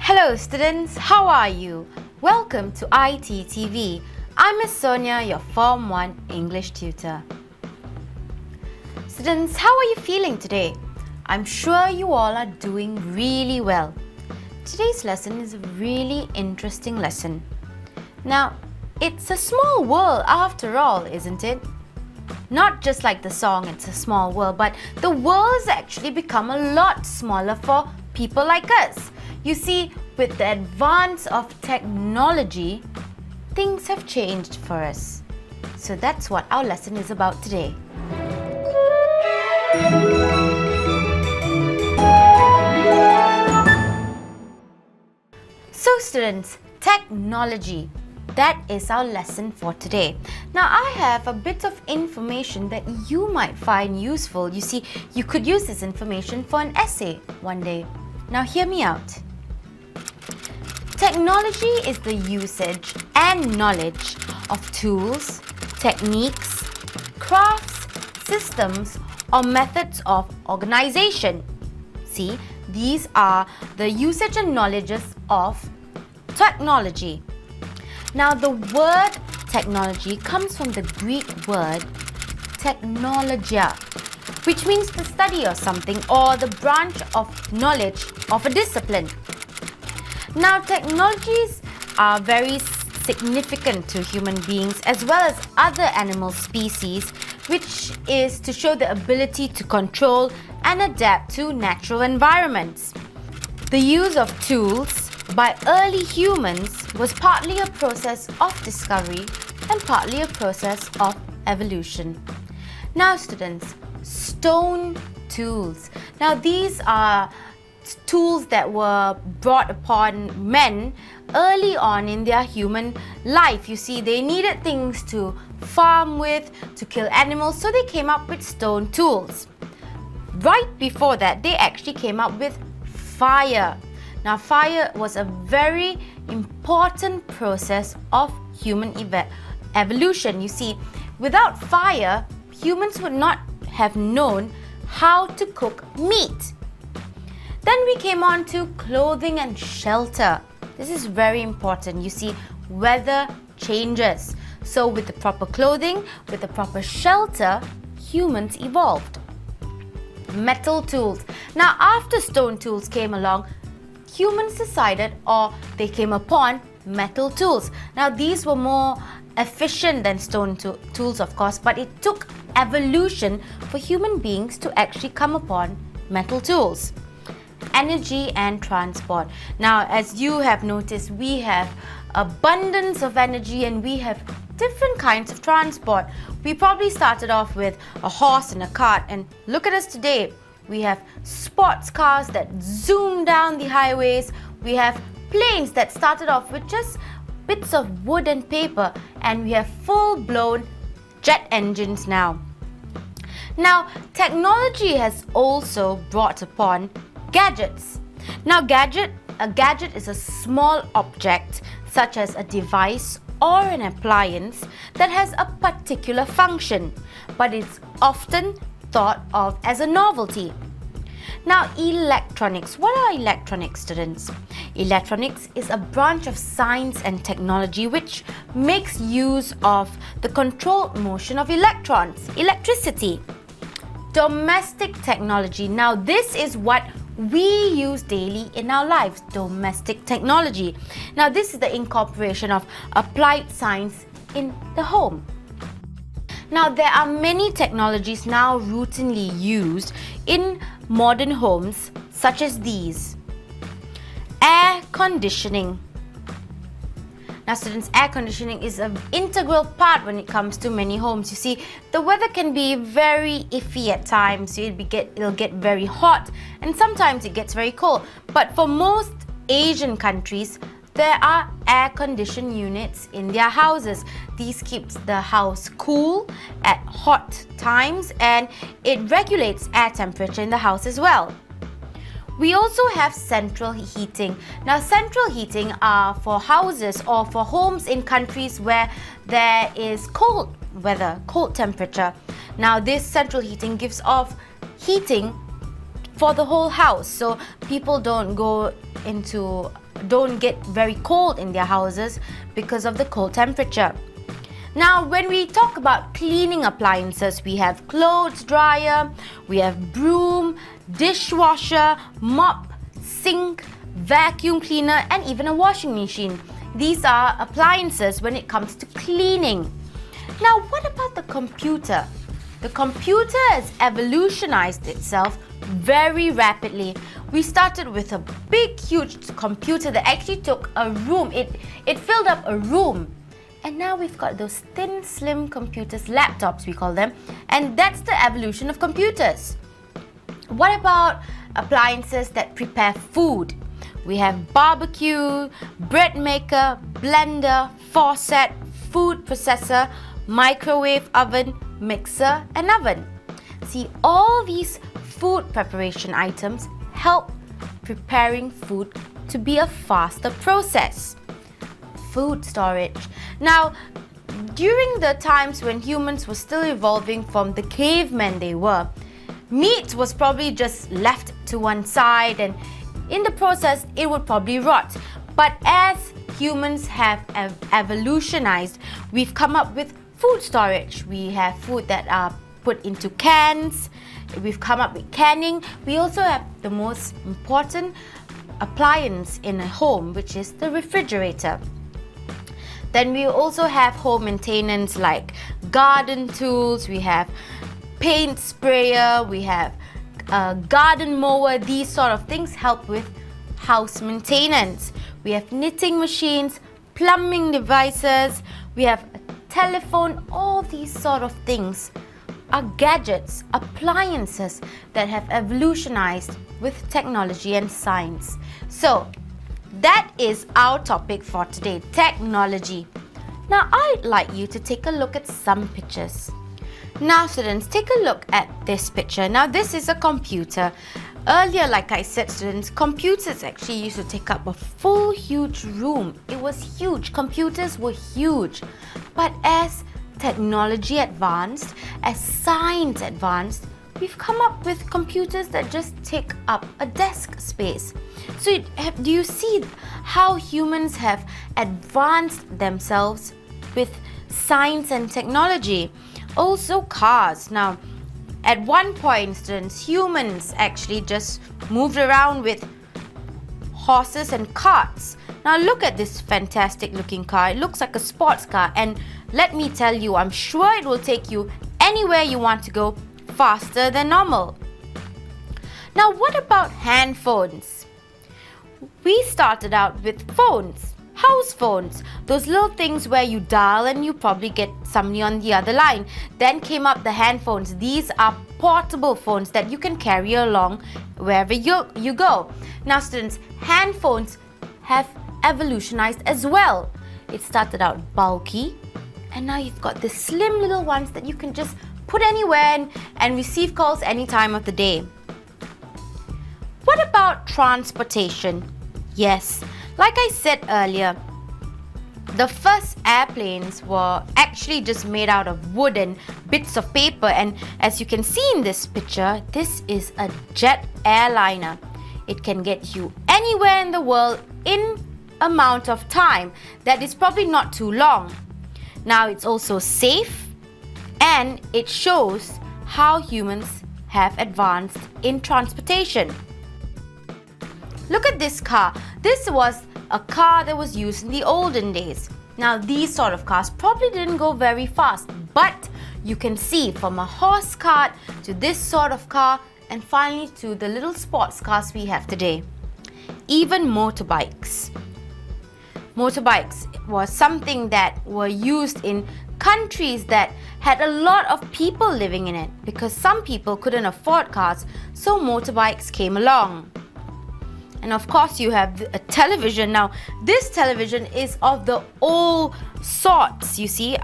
Hello students, how are you? Welcome to iTTV. I'm Miss Sonia, your Form 1 English tutor. Students, how are you feeling today? I'm sure you all are doing really well. Today's lesson is a really interesting lesson. Now, it's a small world after all, isn't it? Not just like the song, it's a small world, but the world has actually become a lot smaller for people like us. You see, with the advance of technology, things have changed for us. So that's what our lesson is about today. So students, technology. That is our lesson for today. Now I have a bit of information that you might find useful. You see, you could use this information for an essay one day. Now hear me out. Technology is the usage and knowledge of tools, techniques, crafts, systems, or methods of organization. See, these are the usage and knowledges of technology. Now, the word technology comes from the Greek word technologia, which means the study of something or the branch of knowledge of a discipline. Now, technologies are very significant to human beings as well as other animal species, which is to show the ability to control and adapt to natural environments. The use of tools by early humans was partly a process of discovery and partly a process of evolution. Now students, stone tools. Now these are tools that were brought upon men early on in their human life. You see, they needed things to farm with, to kill animals, so they came up with stone tools. Right before that, they actually came up with fire. Now, fire was a very important process of human evolution. You see, without fire, humans would not have known how to cook meat. Then we came on to clothing and shelter. This is very important. You see, weather changes. So with the proper clothing, with the proper shelter, humans evolved. Metal tools. Now, after stone tools came along, humans decided, or they came upon, metal tools. Now, these were more efficient than stone tools, of course, but it took evolution for human beings to actually come upon metal tools. Energy and transport. Now, as you have noticed, we have abundance of energy and we have different kinds of transport. We probably started off with a horse and a cart, and look at us today. We have sports cars that zoom down the highways. We have planes that started off with just bits of wood and paper, and we have full-blown jet engines now. Now, technology has also brought upon gadgets. Now, a gadget is a small object such as a device or an appliance that has a particular function, but it's often thought of as a novelty. Now, electronics. What are electronics, students? Electronics is a branch of science and technology which makes use of the controlled motion of electrons, electricity. Domestic technology. Now, this is what we use daily in our lives, domestic technology. Now, this is the incorporation of applied science in the home. Now, there are many technologies now routinely used in modern homes, such as these. Air conditioning. Now students, air conditioning is an integral part when it comes to many homes. You see, the weather can be very iffy at times. It'll get very hot and sometimes it gets very cold. But for most Asian countries, there are air conditioned units in their houses. These keeps the house cool at hot times and it regulates air temperature in the house as well. We also have central heating. Now, central heating are for houses or for homes in countries where there is cold weather, cold temperature. Now, this central heating gives off heating for the whole house, so people don't go into don't get very cold in their houses because of the cold temperature. Now, when we talk about cleaning appliances, we have clothes dryer, we have broom, dishwasher, mop, sink, vacuum cleaner, and even a washing machine. These are appliances when it comes to cleaning. Now, what about the computer? The computer has evolutionized itself very rapidly. We started with a big, huge computer that actually took a room. It filled up a room. And now we've got those thin, slim computers, laptops we call them, and that's the evolution of computers. What about appliances that prepare food? We have barbecue, bread maker, blender, faucet, food processor, microwave oven, mixer, and oven. See, all these food preparation items help preparing food to be a faster process. Food storage. Now, during the times when humans were still evolving from the cavemen they were, meat was probably just left to one side, and in the process it would probably rot. But as humans have evolutionized, we've come up with food storage. We have food that are put into cans. We've come up with canning. We also have the most important appliance in a home, which is the refrigerator. Then we also have home maintenance like garden tools, we have paint sprayer, we have a garden mower. These sort of things help with house maintenance. We have knitting machines, plumbing devices, we have a telephone. All these sort of things are gadgets, appliances that have evolutionized with technology and science. So, that is our topic for today, technology. Now, I'd like you to take a look at some pictures. Now, students, take a look at this picture. Now, this is a computer. Earlier, like I said, students, computers actually used to take up a full, huge room. It was huge. Computers were huge. But as technology advanced, as science advanced, we've come up with computers that just take up a desk space. So do you see how humans have advanced themselves with science and technology? Also cars. Now, at one point, students, humans actually just moved around with horses and carts. Now look at this fantastic looking car. It looks like a sports car, and let me tell you, I'm sure it will take you anywhere you want to go faster than normal. Now, what about hand phones? We started out with phones, house phones, those little things where you dial and you probably get somebody on the other line. Then came up the hand phones. These are portable phones that you can carry along wherever you go. Now, students, hand phones have evolutionized as well. It started out bulky, and now you've got the slim little ones that you can just put anywhere and receive calls any time of the day. What about transportation? Yes, like I said earlier, the first airplanes were actually just made out of wood and bits of paper, and as you can see in this picture, this is a jet airliner. It can get you anywhere in the world in amount of time that is probably not too long. Now, it's also safe, and it shows how humans have advanced in transportation. Look at this car. This was a car that was used in the olden days. Now, these sort of cars probably didn't go very fast, but you can see from a horse cart to this sort of car, and finally to the little sports cars we have today. Even motorbikes. Motorbikes was something that were used in countries that had a lot of people living in it, because some people couldn't afford cars, so motorbikes came along. And of course, you have a television. Now, this television is of the old sorts, you see.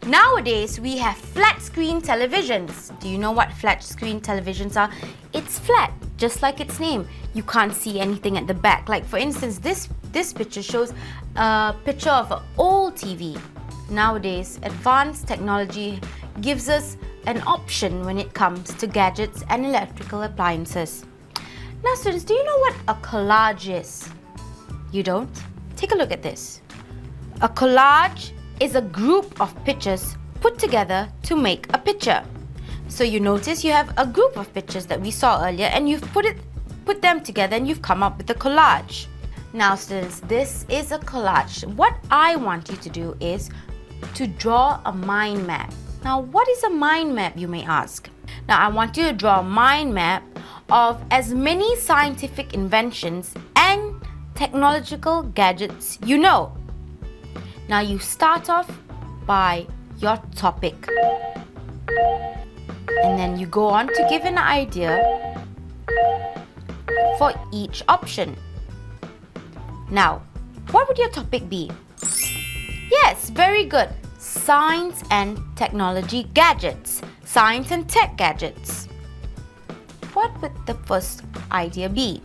Nowadays, we have flat screen televisions. Do you know what flat screen televisions are? It's flat, just like its name. You can't see anything at the back. Like, for instance, this picture shows a picture of an old TV. Nowadays, advanced technology gives us an option when it comes to gadgets and electrical appliances. Now, students, do you know what a collage is? You don't? Take a look at this. A collage is a group of pictures put together to make a picture. So you notice you have a group of pictures that we saw earlier, and you've put them together and you've come up with a collage. Now students, this is a collage. What I want you to do is to draw a mind map. Now what is a mind map, you may ask? Now I want you to draw a mind map of as many scientific inventions and technological gadgets you know. Now you start off by your topic, and then you go on to give an idea for each option. Now, what would your topic be? Yes, very good. Science and technology gadgets. Science and tech gadgets. What would the first idea be?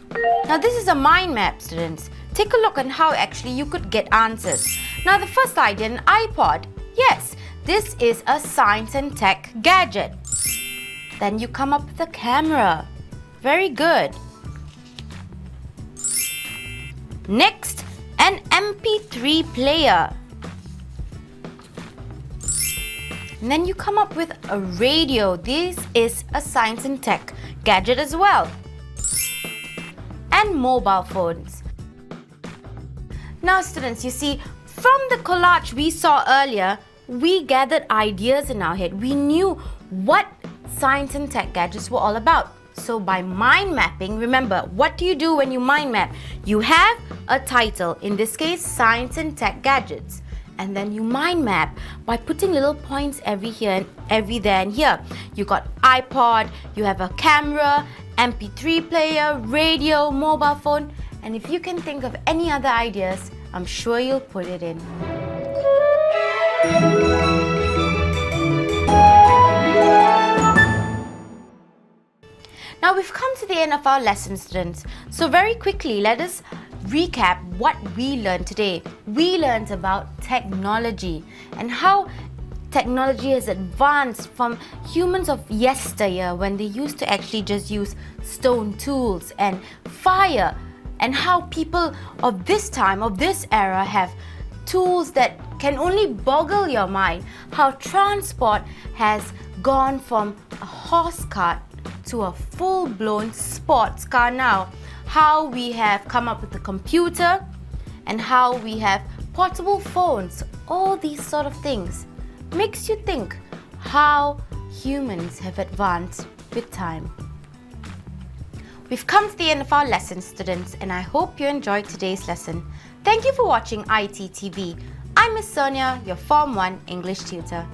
Now this is a mind map, students. Take a look on how actually you could get answers. Now the first idea, an iPod. Yes, this is a science and tech gadget. Then you come up with a camera. Very good. Next, an MP3 player. And then you come up with a radio. This is a science and tech gadget as well. And mobile phones. Now students, you see, from the collage we saw earlier, we gathered ideas in our head. We knew what science and tech gadgets were all about. So by mind mapping, remember, what do you do when you mind map? You have a title, in this case, science and tech gadgets. And then you mind map by putting little points every here and every there and here. You got iPod, you have a camera, MP3 player, radio, mobile phone. And if you can think of any other ideas, I'm sure you'll put it in. Now we've come to the end of our lesson, students. So very quickly, let us recap what we learned today. We learned about technology and how technology has advanced from humans of yesteryear, when they used to actually just use stone tools and fire, and how people of this time, of this era, have tools that can only boggle your mind. How transport has gone from a horse cart to a full-blown sports car now. How we have come up with the computer, and how we have portable phones. All these sort of things makes you think how humans have advanced with time. We've come to the end of our lesson, students, and I hope you enjoyed today's lesson. Thank you for watching iTTV. I'm Miss Sonia, your Form 1 English tutor.